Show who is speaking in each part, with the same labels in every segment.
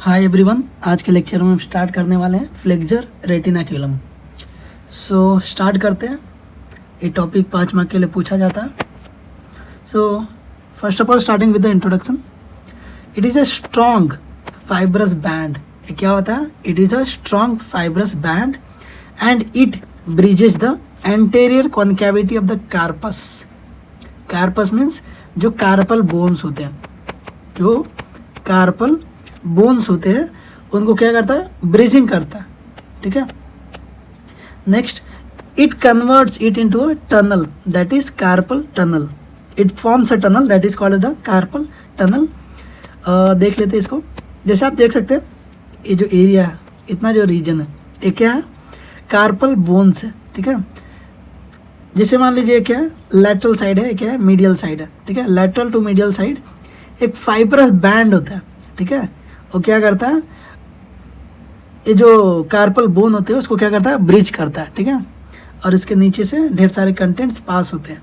Speaker 1: Hi everyone, आज के lecture में हम स्टार्ट करने वाले हैं फ्लेक्सर रेटिनाक्यूलम। सो स्टार्ट करते हैं। ये टॉपिक 5 मार्क के लिए पूछा जाता है। So first of all starting with the introduction, it is a strong fibrous band. ये क्या होता है? It is a strong fibrous band and it bridges the anterior concavity of the carpus. Carpus means जो carpal bones होते हैं, जो carpal bones होते हैं उनको क्या करता है? ब्रिजिंग करता है। ठीक है। Next, it converts it into a tunnel that is carpal tunnel. It forms a tunnel that is called the carpal tunnel. देख लेते हैं इसको। जैसे आप देख सकते हैं, ये जो एरिया है, इतना जो रीजन है, ये क्या है? कार्पल बोन्स है। ठीक है। जैसे मान लीजिए क्या है? लैटरल साइड है, क्या है? मीडियल साइड है। ठीक है। लैटरल टू मीडियल साइड एक फाइब्रस बैंड होता है। ठीक है। वो क्या करता है? ये जो कार्पल बोन होते हैं उसको क्या करता है? ब्रिज करता है। ठीक है। और इसके नीचे से ढेर सारे कंटेंट्स पास होते हैं।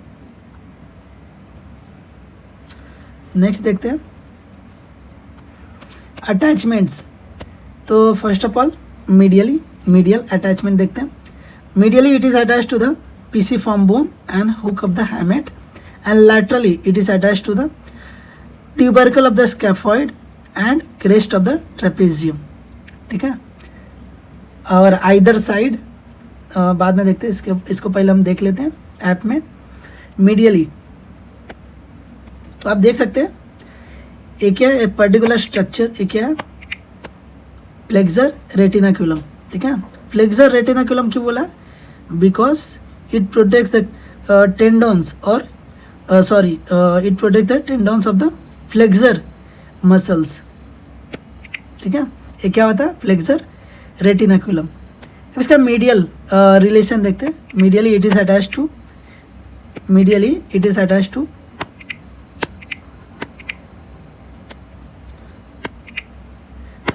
Speaker 1: नेक्स्ट देखते हैं अटैचमेंट्स। तो first of all medial attachment देखते हैं। Medially it is attach to the pisiform bone and hook of the hamate, and laterally it is attached to the tubercle of the scaphoid and crest of the trapezium। ठीक है। और either side बाद में देखते हैं, इसको पहले हम देख लेते हैं ऐप में। मीडियली तो आप देख सकते हैं ये क्या है? पर्टिकुलर स्ट्रक्चर, ये क्या है? फ्लेक्सर रेटिनाक्यूलम। ठीक है। फ्लेक्सर रेटिनाक्यूलम क्यों बोला? Because it protects the tendons or it protects the tendons of the flexor muscles। ठीक है। ये क्या होता है? Flexor retinaculum. अब इसका मीडियल रिलेशन देखते हैं। Medially it is attach to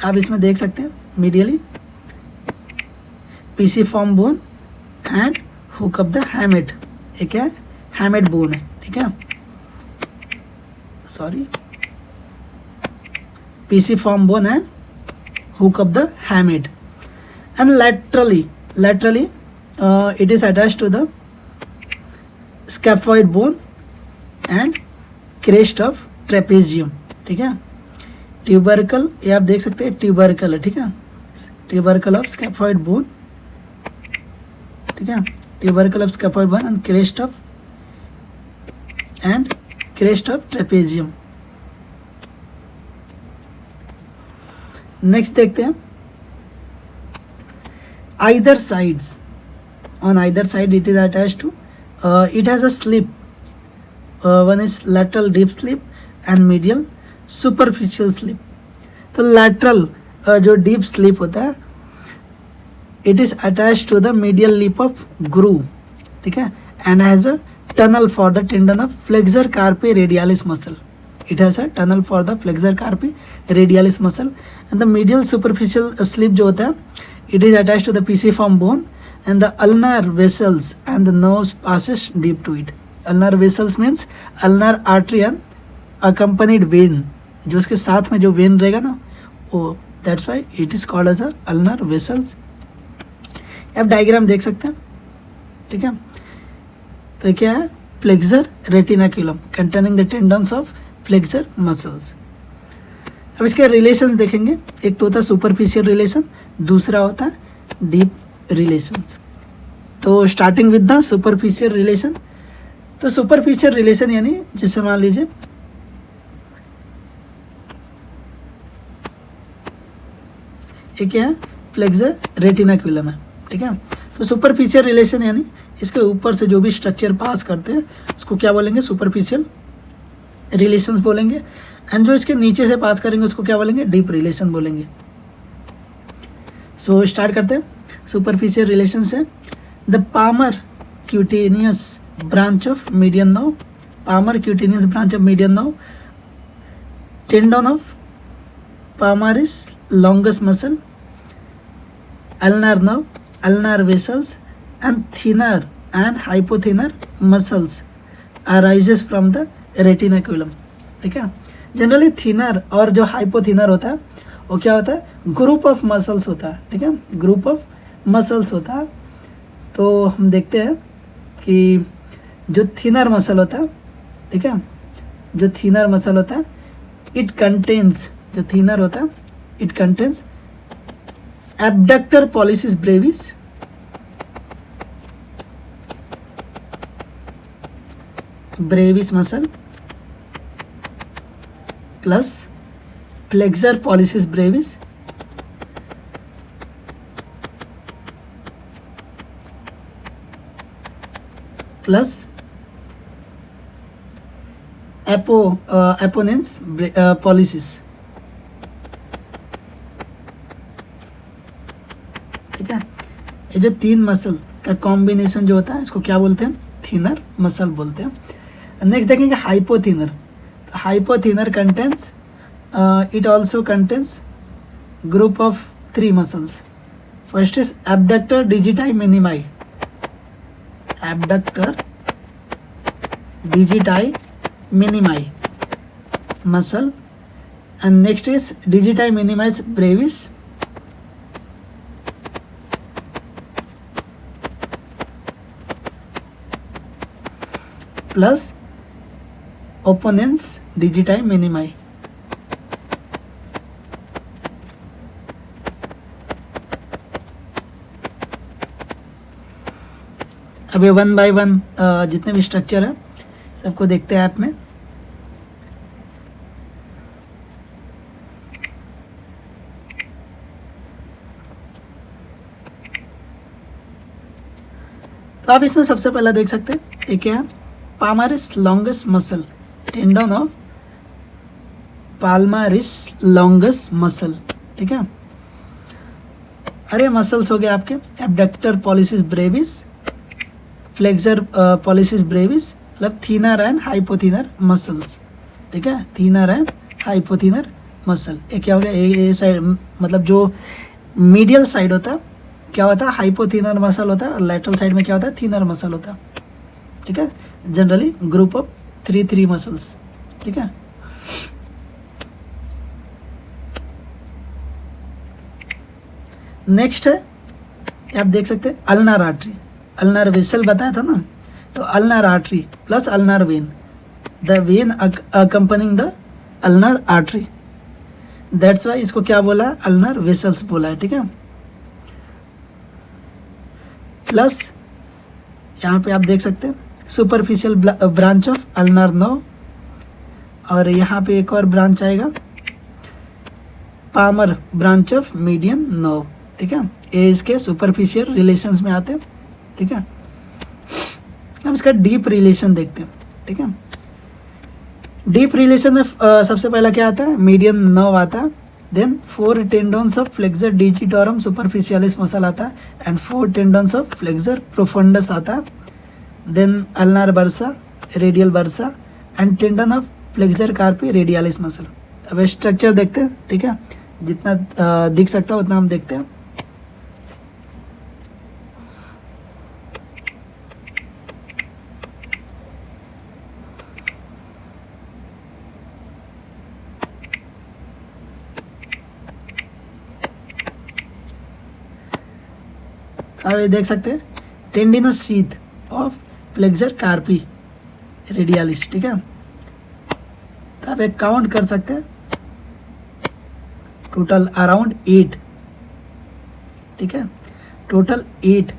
Speaker 1: आप इसमें देख सकते हैं मीडियली pisiform bone and hook of the hamate. ये क्या है? हैमेट बोन है। ठीक है। pisiform bone and hook of the हैमेट। And laterally it is attached to the scaphoid bone and crest of trapezium। ठीक है। ट्यूबरकल, ये आप देख सकते हैं ट्यूबरकल है। ठीक है। Tubercle of scaphoid bone. ठीक है। tubercle of scaphoid bone and crest of trapezium। Next देखते हैं either sides। on either side it is attached to it has a slip, one is lateral deep slip and medial superficial slip। तो lateral जो deep slip होता है, it is attached to the medial lip of groove। ठीक है। and has a tunnel for the tendon of flexor carpi radialis muscle। it has a tunnel for the flexor carpi radialis muscle and the medial superficial slip जो होता है, it is attached to the pisiform bone and the ulnar vessels and the nerves passes deep to it। ulnar vessels means ulnar artery and accompanied vein, जो उसके साथ में जो vein रहेगा ना, वो that's why it is called as a ulnar vessels। आप diagram देख सकते हैं। ठीक है। तो ये क्या है? Flexor retinaculum containing the tendons of flexor muscles. अब इसके रिलेशंस देखेंगे। एक तो होता है सुपरफिशियल रिलेशन, दूसरा होता है डीप रिलेशंस। तो starting with the superficial relation. तो सुपरफिशियल रिलेशन यानी जैसे मान लीजिए ये क्या है? फ्लेक्सर रेटिनाक्यूलम है। ठीक है। तो सुपरफिशियल रिलेशन यानी इसके ऊपर से जो भी स्ट्रक्चर पास करते हैं उसको क्या बोलेंगे? सुपरफिशियल रिलेशंस बोलेंगे। एंड जो इसके नीचे से पास करेंगे उसको क्या बोलेंगे? डीप रिलेशन बोलेंगे। सो स्टार्ट करते हैं। सुपरफिशियल रिलेशन से the palmar cutaneous branch of median nerve, palmar cutaneous branch of median nerve, tendon of palmaris longus muscle, ulnar nerve, ulnar vessels and thinner and hypothinner muscles arises from the retinaculum। ठीक है। Generally thinner और जो hypothenar होता है वो क्या होता है, ग्रुप ऑफ मसल्स होता है, ठीक है, ग्रुप ऑफ मसल्स होता है। तो हम देखते हैं कि जो थिनर मसल होता है, ठीक है, जो थिनर मसल होता है, इट कंटेन्स, जो थिनर होता है it contains abductor pollicis brevis, brevis muscle plus flexor pollicis brevis plus opponens pollicis, ठीक है। ये जो तीन मसल का कॉम्बिनेशन जो होता है इसको क्या बोलते हैं, थिनर मसल बोलते हैं। नेक्स्ट देखेंगे हाइपोथिनर। तो hypothenar contains, it also contains group of 3 muscles. First is abductor digiti minimi, abductor digiti minimi muscle, and next is digiti minimis brevis plus opponens digiti minimi। अब ये 1 bye 1 जितने भी structure है सबको देखते हैं ऐप में। तो आप इसमें सबसे पहला देख सकते हैं ये क्या है, palmaris longus muscle, tendon of palmaris longus muscle, ठीक है। अरे मसल्स हो गए आपके abductor pollicis brevis, flexor pollicis brevis, मतलब थीनर एंड हाइपोथिनर मसल्स, ठीक है, थीनर एंड हाइपोथिनर मसल। ये क्या हो गया, ए साइड मतलब जो मीडियल साइड होता है क्या होता है, हाइपोथिनर मसल होता है, और लेटरल साइड में क्या होता है, थीनर मसल होता है, ठीक है। जनरली ग्रुप ऑफ 3 मसल्स, ठीक है। नेक्स्ट है आप देख सकते हैं अल्नार आर्टरी, अल्नार वेसल बताया था ना, तो ulnar artery plus ulnar when, the when accompanying the ulnar artery, that's why इसको क्या बोला है, अल्नार वेसल्स बोला है, ठीक है। प्लस यहाँ पे आप देख सकते हैं superficial branch of ulnar nerve, और यहाँ पे एक और ब्रांच आएगा palmar branch of median nerve, ठीक है। ये इसके सुपरफिशियल रिलेशंस में आते हैं, ठीक है। अब इसका डीप रिलेशन देखते हैं, ठीक है। डीप रिलेशन में सबसे पहला क्या आता है, मीडियन नर्व आता है, then 4 tendons of flexor digitorum superficialis muscle आता है, and 4 tendons of flexor profundus आता है, then ulnar bursa, radial bursa, and tendon of flexor carpi radialis muscle. अब स्ट्रक्चर देखते हैं, ठीक है, जितना दिख सकता है उतना हम देखते हैं। अब ये देख सकते हैं tendinous sheath of flexor carpi radialis, ठीक है। तो आप एक काउंट कर सकते हैं, टोटल अराउंड 8, ठीक है, टोटल 8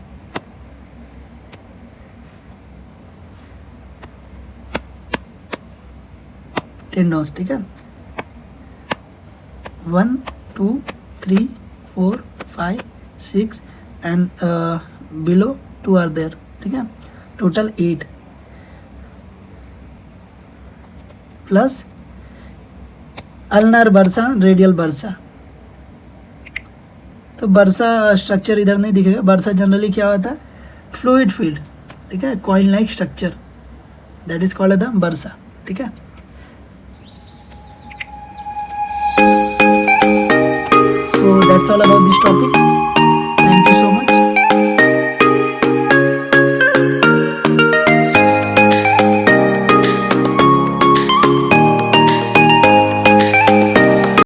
Speaker 1: टेंडन्स, ठीक है। 1 2 3 4 5 6 and below 2 are there, ठीक है, total 8 plus ulnar bursa radial bursa. तो बर्सा स्ट्रक्चर इधर नहीं दिखेगा, बर्सा जनरली क्या होता है, फ्लूइड फील्ड, ठीक है, coin like structure, that is called the bursa, ठीक है। So that's all about this topic. Thank you so much.